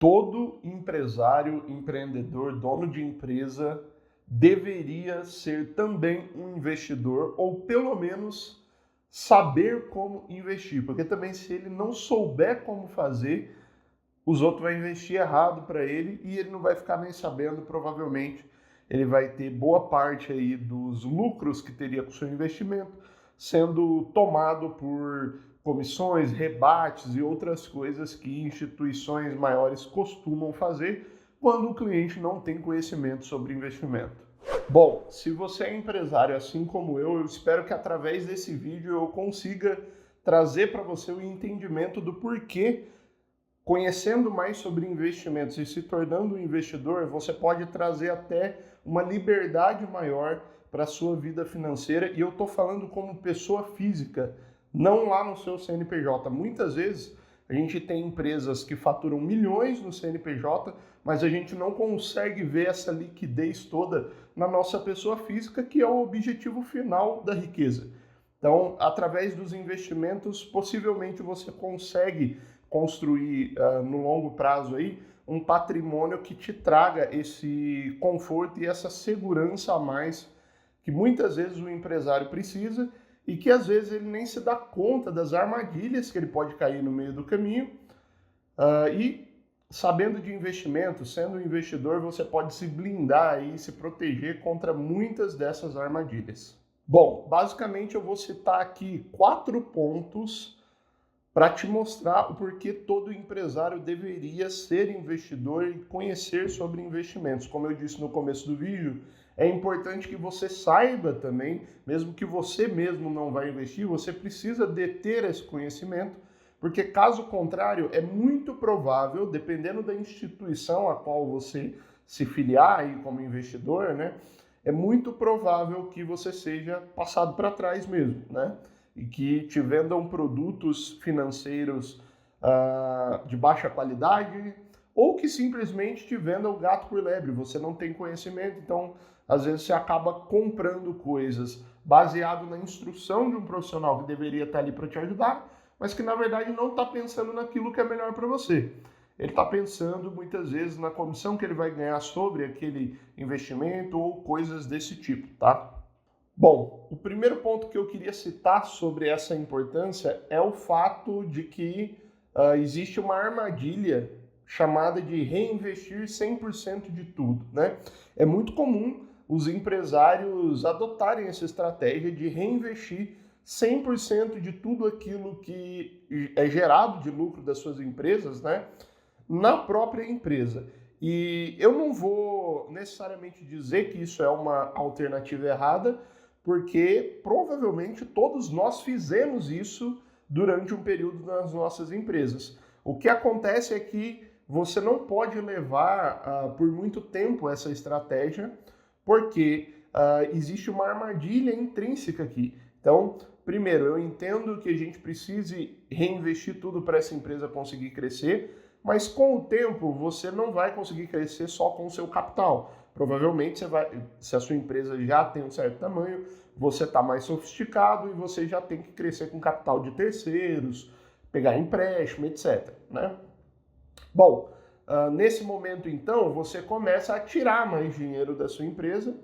Todo empresário, empreendedor, dono de empresa deveria ser também um investidor ou pelo menos saber como investir, porque também se ele não souber como fazer, os outros vão investir errado para ele e ele não vai ficar nem sabendo, provavelmente ele vai ter boa parte aí dos lucros que teria com o seu investimento sendo tomado por comissões, rebates e outras coisas que instituições maiores costumam fazer quando o cliente não tem conhecimento sobre investimento. Bom, se você é empresário assim como eu espero que através desse vídeo eu consiga trazer para você o entendimento do porquê, conhecendo mais sobre investimentos e se tornando um investidor, você pode trazer até uma liberdade maior para a sua vida financeira. E eu estou falando como pessoa física, não lá no seu CNPJ. Muitas vezes a gente tem empresas que faturam milhões no CNPJ, mas a gente não consegue ver essa liquidez toda na nossa pessoa física, que é o objetivo final da riqueza. Então, através dos investimentos, possivelmente você consegue construir no longo prazo aí um patrimônio que te traga esse conforto e essa segurança a mais que muitas vezes o empresário precisa e que às vezes ele nem se dá conta das armadilhas que ele pode cair no meio do caminho. E sabendo de investimento, sendo um investidor, você pode se blindar e se proteger contra muitas dessas armadilhas. Bom, basicamente eu vou citar aqui 4 pontos para te mostrar o porquê todo empresário deveria ser investidor e conhecer sobre investimentos. Como eu disse no começo do vídeo, é importante que você saiba também, mesmo que você mesmo não vai investir, você precisa deter esse conhecimento, porque caso contrário, é muito provável, dependendo da instituição a qual você se filiar aí como investidor, né, é muito provável que você seja passado para trás mesmo, né? E que te vendam produtos financeiros de baixa qualidade ou que simplesmente te vendam gato por lebre. Você não tem conhecimento, então às vezes você acaba comprando coisas baseado na instrução de um profissional que deveria estar ali para te ajudar, mas que na verdade não está pensando naquilo que é melhor para você. Ele está pensando muitas vezes na comissão que ele vai ganhar sobre aquele investimento ou coisas desse tipo, tá? Bom, o primeiro ponto que eu queria citar sobre essa importância é o fato de que existe uma armadilha chamada de reinvestir 100% de tudo, né? É muito comum os empresários adotarem essa estratégia de reinvestir 100% de tudo aquilo que é gerado de lucro das suas empresas, né, na própria empresa. E eu não vou necessariamente dizer que isso é uma alternativa errada, porque provavelmente todos nós fizemos isso durante um período nas nossas empresas. O que acontece é que você não pode levar por muito tempo essa estratégia, porque existe uma armadilha intrínseca aqui. Então, primeiro, eu entendo que a gente precise reinvestir tudo para essa empresa conseguir crescer, mas com o tempo você não vai conseguir crescer só com o seu capital. Provavelmente você vai, se a sua empresa já tem um certo tamanho, você está mais sofisticado e você já tem que crescer com capital de terceiros, pegar empréstimo, etc, né? Bom, nesse momento então você começa a tirar mais dinheiro da sua empresa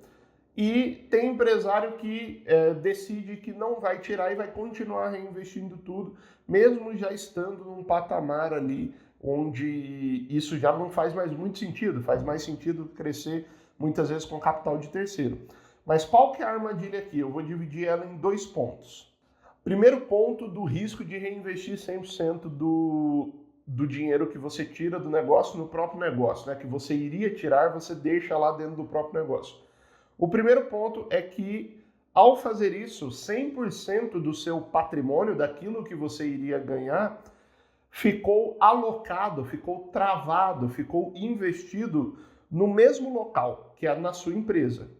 e tem empresário que decide que não vai tirar e vai continuar reinvestindo tudo, mesmo já estando num patamar ali onde isso já não faz mais muito sentido, faz mais sentido crescer muitas vezes com capital de terceiro. Mas qual que é a armadilha aqui? Eu vou dividir ela em 2 pontos. Primeiro ponto do risco de reinvestir 100% do dinheiro que você tira do negócio no próprio negócio, né? Que você iria tirar, você deixa lá dentro do próprio negócio. O primeiro ponto é que, ao fazer isso, 100% do seu patrimônio, daquilo que você iria ganhar, ficou alocado, ficou travado, ficou investido no mesmo local, que é na sua empresa.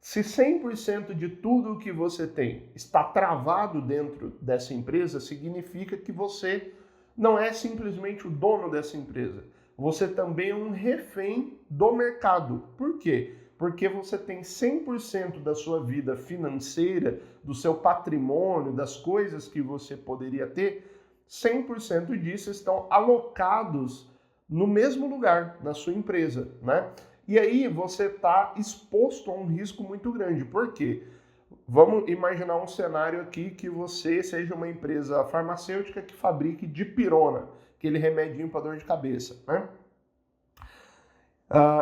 Se 100% de tudo o que você tem está travado dentro dessa empresa, significa que você não é simplesmente o dono dessa empresa. Você também é um refém do mercado. Por quê? Porque você tem 100% da sua vida financeira, do seu patrimônio, das coisas que você poderia ter, 100% disso estão alocados no mesmo lugar, na sua empresa, né? E aí você está exposto a um risco muito grande. Por quê? Vamos imaginar um cenário aqui que você seja uma empresa farmacêutica que fabrique dipirona, aquele remedinho para dor de cabeça, né?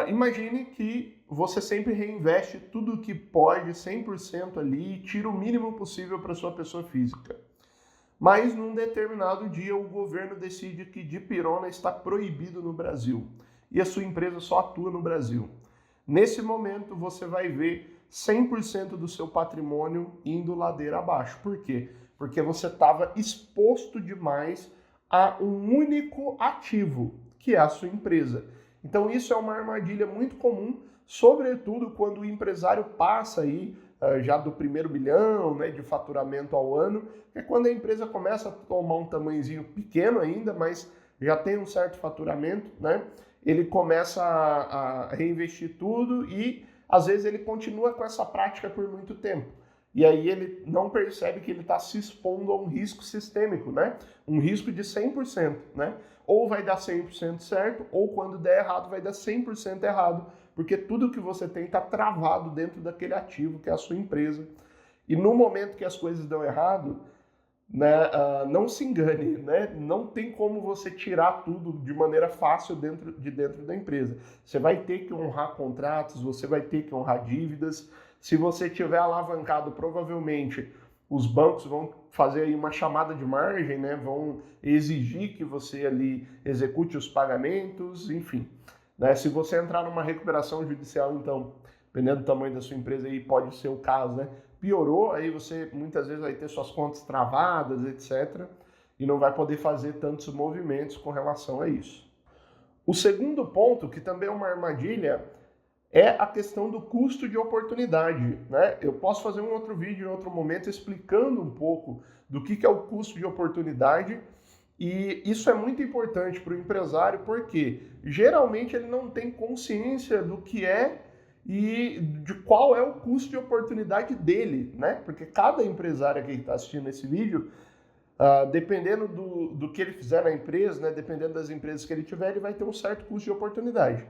Imagine que você sempre reinveste tudo que pode, 100% ali, e tira o mínimo possível para sua pessoa física. Mas num determinado dia o governo decide que dipirona está proibido no Brasil e a sua empresa só atua no Brasil. Nesse momento você vai ver 100% do seu patrimônio indo ladeira abaixo. Por quê? Porque você estava exposto demais a um único ativo, que é a sua empresa. Então isso é uma armadilha muito comum, sobretudo quando o empresário passa aí já do primeiro bilhão, né, de faturamento ao ano, é quando a empresa começa a tomar um tamanhozinho pequeno ainda, mas já tem um certo faturamento, né? Ele começa a reinvestir tudo e às vezes ele continua com essa prática por muito tempo. E aí ele não percebe que ele está se expondo a um risco sistêmico, né? Um risco de 100%, né? Ou vai dar 100% certo, ou quando der errado, vai dar 100% errado, porque tudo que você tem está travado dentro daquele ativo que é a sua empresa. E no momento que as coisas dão errado, né, não se engane, né? Não tem como você tirar tudo de maneira fácil dentro da empresa. Você vai ter que honrar contratos, você vai ter que honrar dívidas. Se você tiver alavancado, provavelmente os bancos vão fazer aí uma chamada de margem, né? Vão exigir que você ali execute os pagamentos, enfim. Né? Se você entrar numa recuperação judicial, então, dependendo do tamanho da sua empresa, aí pode ser o caso, né? Piorou, aí você muitas vezes vai ter suas contas travadas, etc. E não vai poder fazer tantos movimentos com relação a isso. O segundo ponto, que também é uma armadilha, é a questão do custo de oportunidade, né? Eu posso fazer um outro vídeo em outro momento explicando um pouco do que é o custo de oportunidade, e isso é muito importante para o empresário porque geralmente ele não tem consciência do que é e de qual é o custo de oportunidade dele, né? Porque cada empresário que está assistindo esse vídeo, dependendo do que ele fizer na empresa, né? Dependendo das empresas que ele tiver, ele vai ter um certo custo de oportunidade.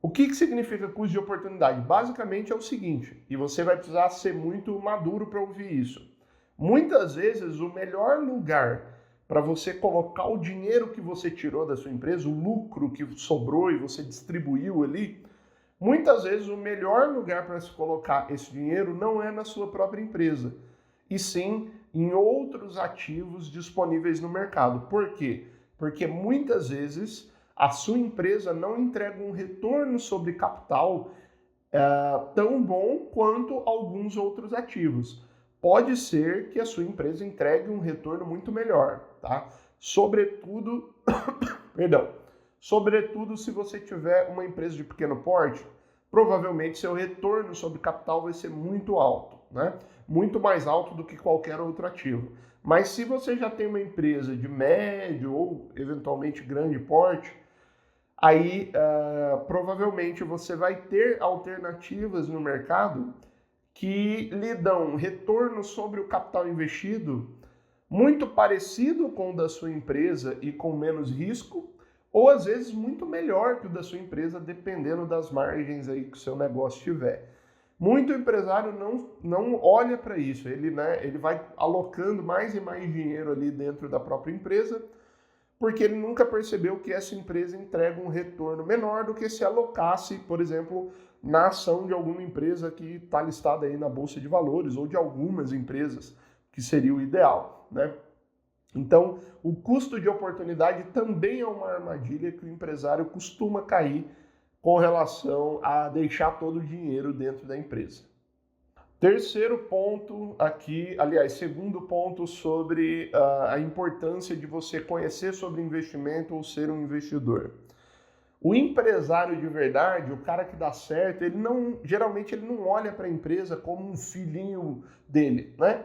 O que significa custo de oportunidade? Basicamente é o seguinte, e você vai precisar ser muito maduro para ouvir isso. Muitas vezes o melhor lugar para você colocar o dinheiro que você tirou da sua empresa, o lucro que sobrou e você distribuiu ali, muitas vezes o melhor lugar para se colocar esse dinheiro não é na sua própria empresa, e sim em outros ativos disponíveis no mercado. Por quê? Porque muitas vezes a sua empresa não entrega um retorno sobre capital tão bom quanto alguns outros ativos. Pode ser que a sua empresa entregue um retorno muito melhor, tá? Sobretudo, sobretudo se você tiver uma empresa de pequeno porte, provavelmente seu retorno sobre capital vai ser muito alto, né? Muito mais alto do que qualquer outro ativo. Mas se você já tem uma empresa de médio ou eventualmente grande porte, aí provavelmente você vai ter alternativas no mercado que lhe dão um retorno sobre o capital investido muito parecido com o da sua empresa e com menos risco, ou às vezes muito melhor que o da sua empresa, dependendo das margens aí que o seu negócio tiver. Muito empresário não olha para isso, ele vai alocando mais e mais dinheiro ali dentro da própria empresa, porque ele nunca percebeu que essa empresa entrega um retorno menor do que se alocasse, por exemplo, na ação de alguma empresa que está listada aí na Bolsa de Valores, ou de algumas empresas, que seria o ideal, né? Então, o custo de oportunidade também é uma armadilha que o empresário costuma cair com relação a deixar todo o dinheiro dentro da empresa. Terceiro ponto aqui, aliás, segundo ponto sobre a importância de você conhecer sobre investimento ou ser um investidor. O empresário de verdade, o cara que dá certo, geralmente ele não olha para a empresa como um filhinho dele, né?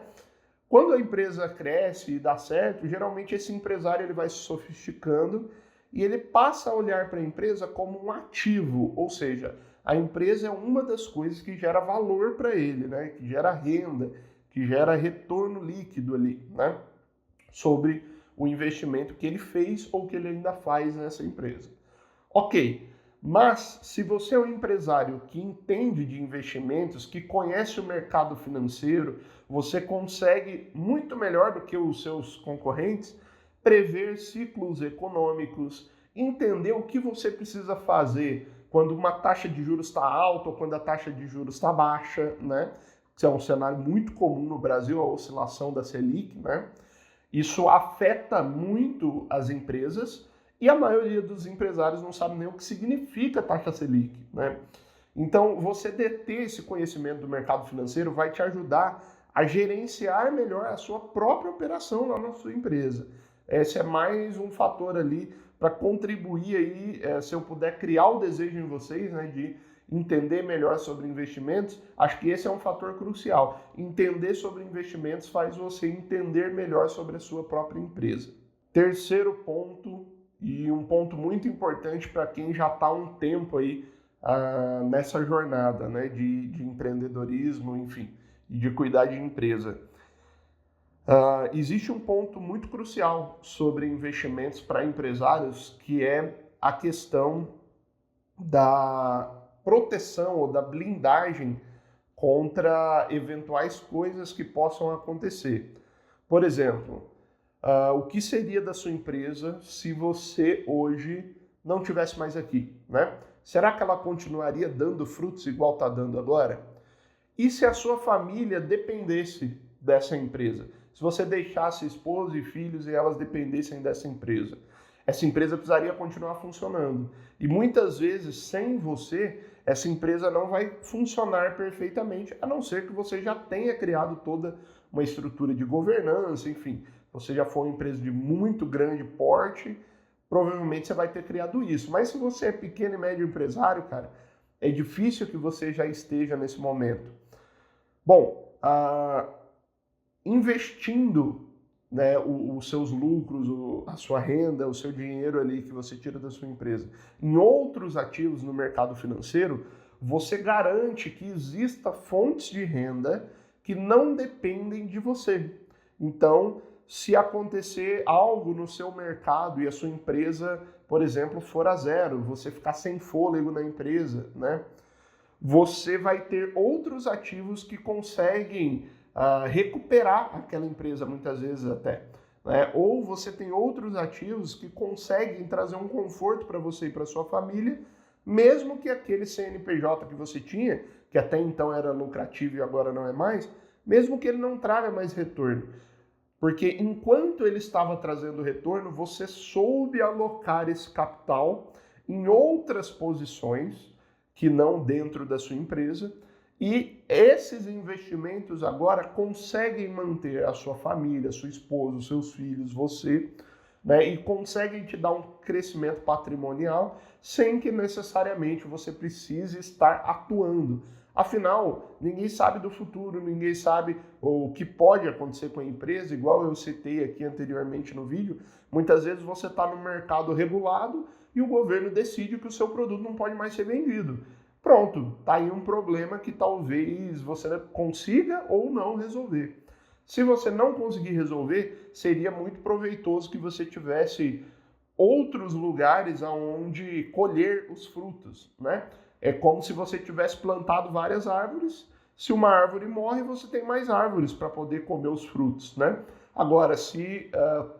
Quando a empresa cresce e dá certo, geralmente esse empresário ele vai se sofisticando e ele passa a olhar para a empresa como um ativo, ou seja, a empresa é uma das coisas que gera valor para ele, né? Que gera renda, que gera retorno líquido ali, né? Sobre o investimento que ele fez ou que ele ainda faz nessa empresa. Ok, mas se você é um empresário que entende de investimentos, que conhece o mercado financeiro, você consegue, muito melhor do que os seus concorrentes, prever ciclos econômicos, entender o que você precisa fazer quando uma taxa de juros está alta ou quando a taxa de juros está baixa, né? Isso é um cenário muito comum no Brasil, a oscilação da Selic, né? Isso afeta muito as empresas e a maioria dos empresários não sabe nem o que significa taxa Selic, né? Então, você deter esse conhecimento do mercado financeiro vai te ajudar a gerenciar melhor a sua própria operação lá na sua empresa. Esse é mais um fator ali para contribuir aí, se eu puder criar o desejo em vocês, né, de entender melhor sobre investimentos, acho que esse é um fator crucial. Entender sobre investimentos faz você entender melhor sobre a sua própria empresa. Terceiro ponto, e um ponto muito importante para quem já está há um tempo aí nessa jornada, né, de empreendedorismo, enfim, e de cuidar de empresa. Existe um ponto muito crucial sobre investimentos para empresários, que é a questão da proteção ou da blindagem contra eventuais coisas que possam acontecer. Por exemplo, o que seria da sua empresa se você hoje não tivesse mais aqui, né? Será que ela continuaria dando frutos igual está dando agora? E se a sua família dependesse dessa empresa? Se você deixasse esposa e filhos e elas dependessem dessa empresa? Essa empresa precisaria continuar funcionando. E muitas vezes, sem você, essa empresa não vai funcionar perfeitamente, a não ser que você já tenha criado toda uma estrutura de governança, enfim. Você já for uma empresa de muito grande porte, provavelmente você vai ter criado isso. Mas se você é pequeno e médio empresário, cara, é difícil que você já esteja nesse momento. Bom, investindo, né, os seus lucros, a sua renda, o seu dinheiro ali que você tira da sua empresa em outros ativos no mercado financeiro, você garante que exista fontes de renda que não dependem de você. Então, se acontecer algo no seu mercado e a sua empresa, por exemplo, for a zero, você ficar sem fôlego na empresa, né, você vai ter outros ativos que conseguem recuperar aquela empresa, muitas vezes até. Né? Ou você tem outros ativos que conseguem trazer um conforto para você e para sua família, mesmo que aquele CNPJ que você tinha, que até então era lucrativo e agora não é mais, mesmo que ele não traga mais retorno. Porque enquanto ele estava trazendo retorno, você soube alocar esse capital em outras posições que não dentro da sua empresa, e esses investimentos agora conseguem manter a sua família, a sua esposa, os seus filhos, você, né, e conseguem te dar um crescimento patrimonial sem que necessariamente você precise estar atuando. Afinal, ninguém sabe do futuro, ninguém sabe o que pode acontecer com a empresa, igual eu citei aqui anteriormente no vídeo. Muitas vezes você está no mercado regulado e o governo decide que o seu produto não pode mais ser vendido. Pronto, tá aí um problema que talvez você consiga ou não resolver. Se você não conseguir resolver, seria muito proveitoso que você tivesse outros lugares aonde colher os frutos, né? É como se você tivesse plantado várias árvores. Se uma árvore morre, você tem mais árvores para poder comer os frutos, né? Agora, se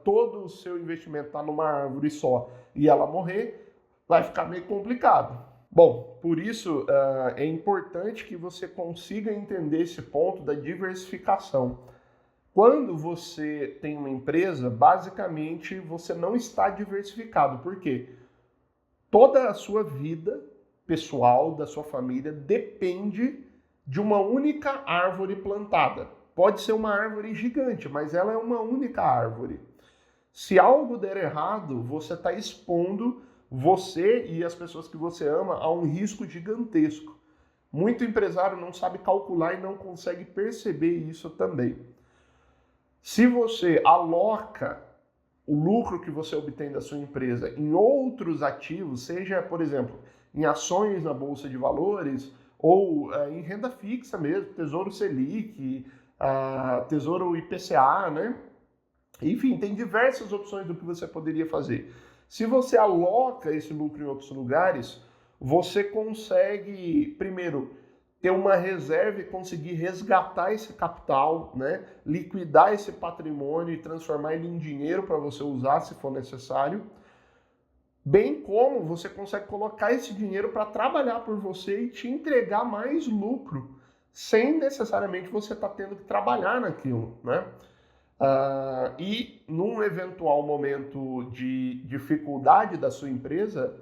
todo o seu investimento está numa árvore só e ela morrer, vai ficar meio complicado. Bom, por isso é importante que você consiga entender esse ponto da diversificação. Quando você tem uma empresa, basicamente você não está diversificado. Por quê? Toda a sua vida pessoal, da sua família, depende de uma única árvore plantada. Pode ser uma árvore gigante, mas ela é uma única árvore. Se algo der errado, você está expondo você e as pessoas que você ama a um risco gigantesco. Muito empresário não sabe calcular e não consegue perceber isso também. Se você aloca o lucro que você obtém da sua empresa em outros ativos, seja, por exemplo, em ações na Bolsa de Valores ou em renda fixa mesmo, Tesouro Selic, Tesouro IPCA, né? Enfim, tem diversas opções do que você poderia fazer. Se você aloca esse lucro em outros lugares, você consegue, primeiro, ter uma reserva e conseguir resgatar esse capital, né? Liquidar esse patrimônio e transformar ele em dinheiro para você usar se for necessário. Bem como você consegue colocar esse dinheiro para trabalhar por você e te entregar mais lucro, sem necessariamente você estar tendo que trabalhar naquilo, né? E num eventual momento de dificuldade da sua empresa,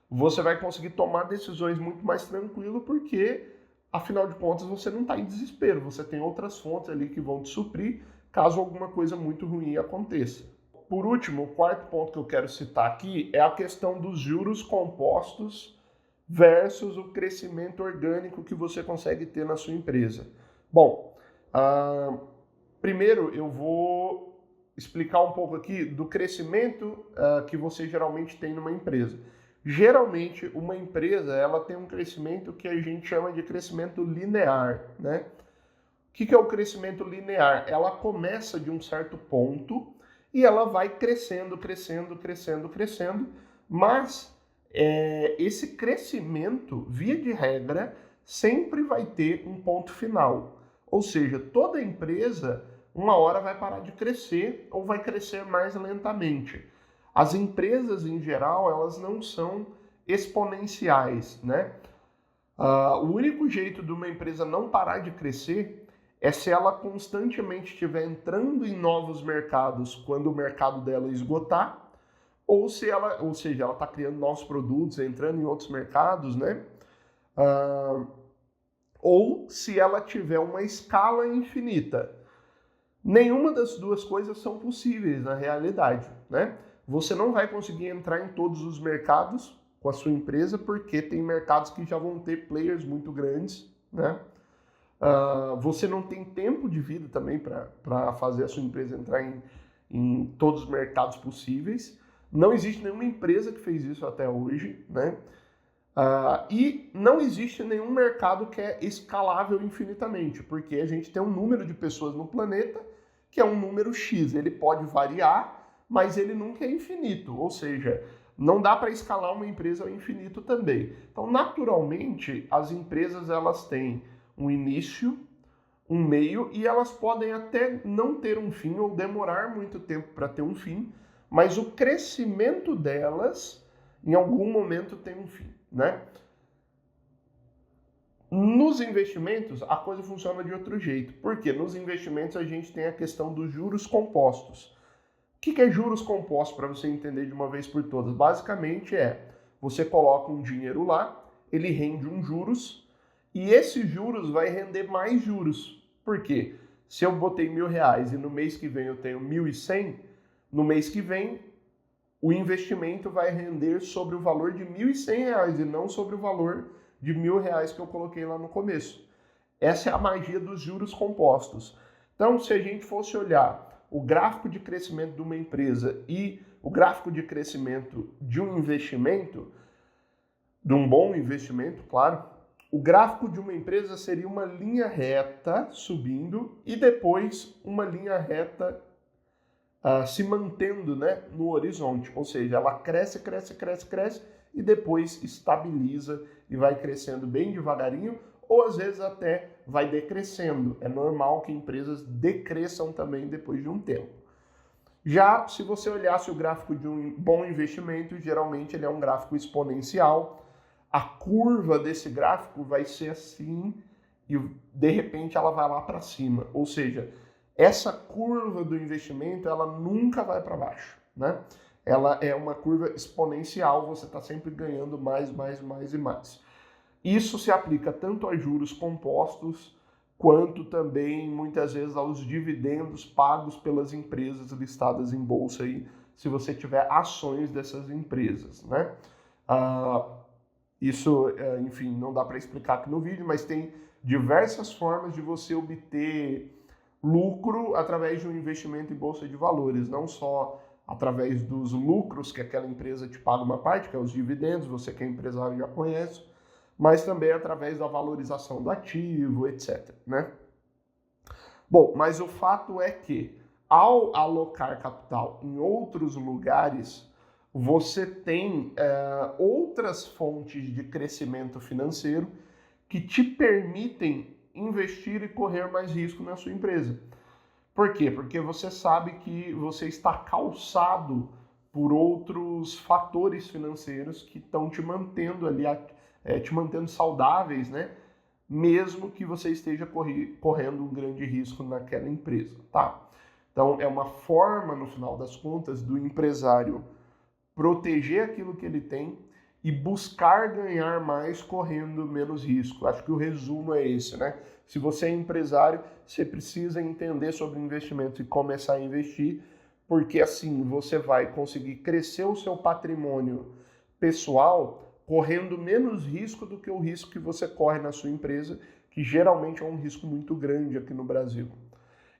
você vai conseguir tomar decisões muito mais tranquilo, porque, afinal de contas, você não está em desespero, você tem outras fontes ali que vão te suprir caso alguma coisa muito ruim aconteça. Por último, o quarto ponto que eu quero citar aqui é a questão dos juros compostos versus o crescimento orgânico que você consegue ter na sua empresa. Bom, primeiro eu vou explicar um pouco aqui do crescimento que você geralmente tem numa empresa. Geralmente, uma empresa ela tem um crescimento que a gente chama de crescimento linear, né? O que é o crescimento linear? Ela começa de um certo ponto e ela vai crescendo, crescendo, crescendo, crescendo, mas esse crescimento, via de regra, sempre vai ter um ponto final. Ou seja, toda empresa, uma hora vai parar de crescer ou vai crescer mais lentamente. As empresas, em geral, elas não são exponenciais, né? O único jeito de uma empresa não parar de crescer é se ela constantemente estiver entrando em novos mercados quando o mercado dela esgotar, ou seja, ela está criando novos produtos, entrando em outros mercados, né? Ou se ela tiver uma escala infinita. Nenhuma das duas coisas são possíveis na realidade, né? Você não vai conseguir entrar em todos os mercados com a sua empresa, porque tem mercados que já vão ter players muito grandes, né? Você não tem tempo de vida também para fazer a sua empresa entrar em todos os mercados possíveis. Não existe nenhuma empresa que fez isso até hoje, né? E não existe nenhum mercado que é escalável infinitamente, porque a gente tem um número de pessoas no planeta que é um número X. Ele pode variar, mas ele nunca é infinito, ou seja, não dá para escalar uma empresa ao infinito também. Então, naturalmente, as empresas elas têm um início, um meio, e elas podem até não ter um fim ou demorar muito tempo para ter um fim, mas o crescimento delas, em algum momento, tem um fim, né? Nos investimentos, a coisa funciona de outro jeito. Porque nos investimentos a gente tem a questão dos juros compostos. O que é juros compostos, para você entender de uma vez por todas? Basicamente você coloca um dinheiro lá, ele rende um juros, e esse juros vai render mais juros. Por quê? Se eu botei R$1.000 e no mês que vem eu tenho 1.100, no mês que vem o investimento vai render sobre o valor de R$1.100 e não sobre o valor de R$1.000 que eu coloquei lá no começo. Essa é a magia dos juros compostos. Então, se a gente fosse olhar o gráfico de crescimento de uma empresa e o gráfico de crescimento de um investimento, de um bom investimento, claro, o gráfico de uma empresa seria uma linha reta subindo e depois uma linha reta se mantendo, né, no horizonte. Ou seja, ela cresce, cresce, cresce, cresce e depois estabiliza e vai crescendo bem devagarinho, ou às vezes até vai decrescendo. É normal que empresas decresçam também depois de um tempo. Já se você olhasse o gráfico de um bom investimento, geralmente ele é um gráfico exponencial. A curva desse gráfico vai ser assim e de repente ela vai lá para cima. Ou seja, essa curva do investimento ela nunca vai para baixo, né? Ela é uma curva exponencial, você está sempre ganhando mais, mais, mais e mais. Isso se aplica tanto a juros compostos, quanto também, muitas vezes, aos dividendos pagos pelas empresas listadas em bolsa, aí, se você tiver ações dessas empresas, né? Isso, enfim, não dá para explicar aqui no vídeo, mas tem diversas formas de você obter lucro através de um investimento em bolsa de valores, não só através dos lucros que aquela empresa te paga uma parte, que é os dividendos, você que é empresário já conhece, mas também através da valorização do ativo, etc, né? Bom, mas o fato é que ao alocar capital em outros lugares, você tem outras fontes de crescimento financeiro que te permitem investir e correr mais risco na sua empresa. Por quê? Porque você sabe que você está calçado por outros fatores financeiros que estão te mantendo ali, te mantendo saudáveis, né? Mesmo que você esteja correndo um grande risco naquela empresa, tá? Então, é uma forma, no final das contas, do empresário proteger aquilo que ele tem e buscar ganhar mais correndo menos risco. Acho que o resumo é esse, né? Se você é empresário, você precisa entender sobre investimentos e começar a investir, porque assim você vai conseguir crescer o seu patrimônio pessoal correndo menos risco do que o risco que você corre na sua empresa, que geralmente é um risco muito grande aqui no Brasil.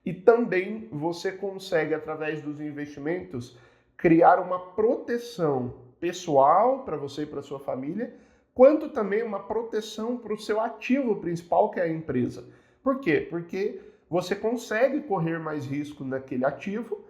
E também você consegue, através dos investimentos, criar uma proteção pessoal para você e para sua família, quanto também uma proteção para o seu ativo principal, que é a empresa. Por quê? Porque você consegue correr mais risco naquele ativo,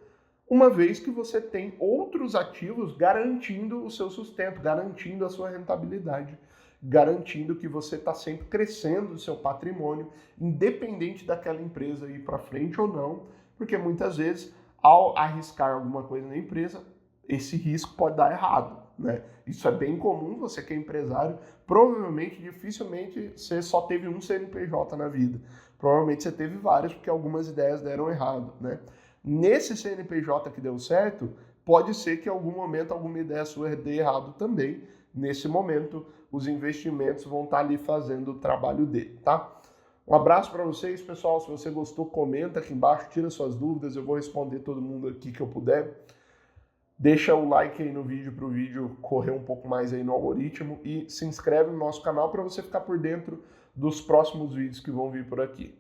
uma vez que você tem outros ativos garantindo o seu sustento, garantindo a sua rentabilidade, garantindo que você está sempre crescendo o seu patrimônio, independente daquela empresa ir para frente ou não, porque muitas vezes, ao arriscar alguma coisa na empresa, esse risco pode dar errado, né? Isso é bem comum, você que é empresário, provavelmente, dificilmente, você só teve um CNPJ na vida. Provavelmente você teve vários, porque algumas ideias deram errado, né? Nesse CNPJ que deu certo, pode ser que em algum momento alguma ideia sua dê errado também. Nesse momento, os investimentos vão estar ali fazendo o trabalho dele, tá? Um abraço para vocês, pessoal. Se você gostou, comenta aqui embaixo, tira suas dúvidas, eu vou responder todo mundo aqui que eu puder. Deixa o like aí no vídeo para o vídeo correr um pouco mais aí no algoritmo e se inscreve no nosso canal para você ficar por dentro dos próximos vídeos que vão vir por aqui.